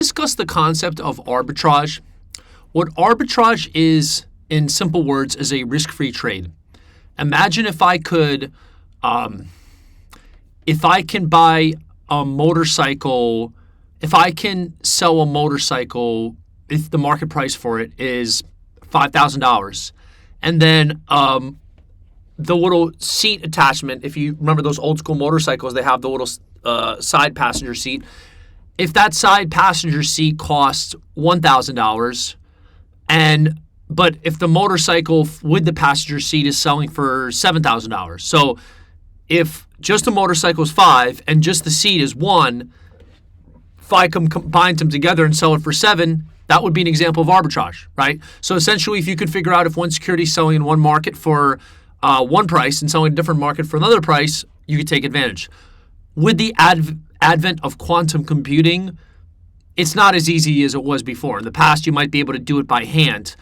discuss the concept of arbitrage. What arbitrage is, in simple words, is a risk-free trade. Imagine if I can buy a motorcycle, if I can sell a motorcycle, if the market price for it is $5,000, and then the little seat attachment, if you remember those old school motorcycles, they have the little side passenger seat. If that side passenger seat costs $1,000, but if the motorcycle with the passenger seat is selling for $7,000, so if just the motorcycle is $5,000 and just the seat is $1,000, if I combine them together and sell it for $7,000, that would be an example of arbitrage, right? So essentially, if you could figure out if one security is selling in one market for one price and selling in a different market for another price, you could take advantage. With the advent of quantum computing, it's not as easy as it was before. In the past, you might be able to do it by hand.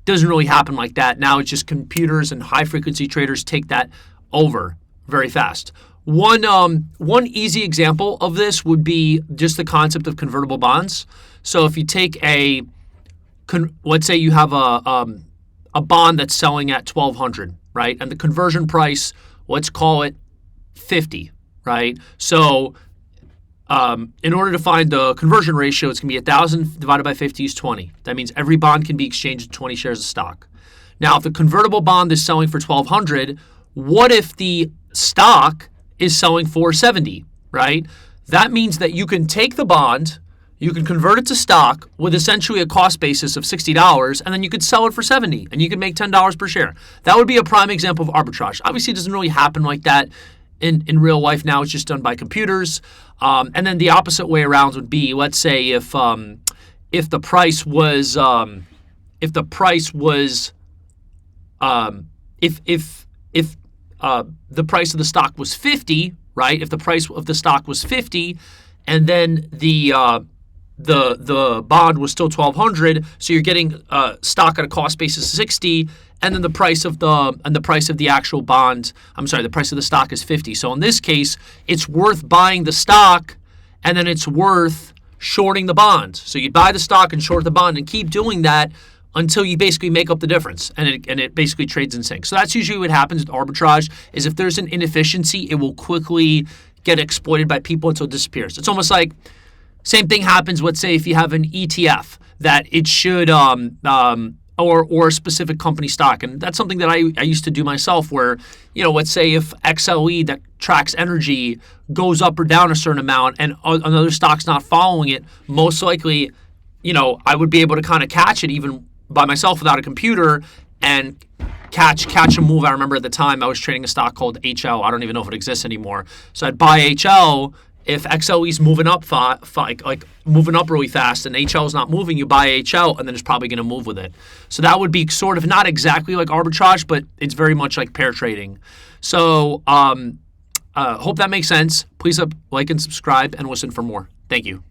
Doesn't really happen like that. Now it's just computers and high-frequency traders take that over very fast. One easy example of this would be just the concept of convertible bonds. So if you take let's say you have a bond that's selling at $1,200, right? And the conversion price, let's call it $50, right? So in order to find the conversion ratio, it's going to be 1,000 divided by 50 is 20. That means every bond can be exchanged at 20 shares of stock. Now, if the convertible bond is selling for $1,200, what if the stock is selling for $70, right? That means that you can take the bond, you can convert it to stock with essentially a cost basis of $60, and then you could sell it for $70, and you could make $10 per share. That would be a prime example of arbitrage. Obviously, it doesn't really happen like that in real life now. It's just done by computers. And then the opposite way around would be, let's say if the price was if the price of the stock was 50, right? If the price of the stock was 50, and then the bond was still $1,200, so you're getting stock at a cost basis of 60, and then the price of the actual bond, the price of the stock is 50. So in this case, it's worth buying the stock, and then it's worth shorting the bond. So you buy the stock and short the bond, and keep doing that until you basically make up the difference, and it basically trades in sync. So that's usually what happens with arbitrage, is if there's an inefficiency, it will quickly get exploited by people until it disappears. It's almost like same thing happens, let's say, if you have an ETF that it should or a specific company stock. And that's something that I used to do myself where, let's say if XLE that tracks energy goes up or down a certain amount and another stock's not following it, most likely, I would be able to kind of catch it even by myself without a computer and catch a move. I remember at the time I was trading a stock called HL. I don't even know if it exists anymore. So I'd buy HL. If XLE is moving up moving up really fast and HL is not moving, you buy HL and then it's probably going to move with it. So that would be sort of not exactly like arbitrage, but it's very much like pair trading. So hope that makes sense. Please like and subscribe and listen for more. Thank you.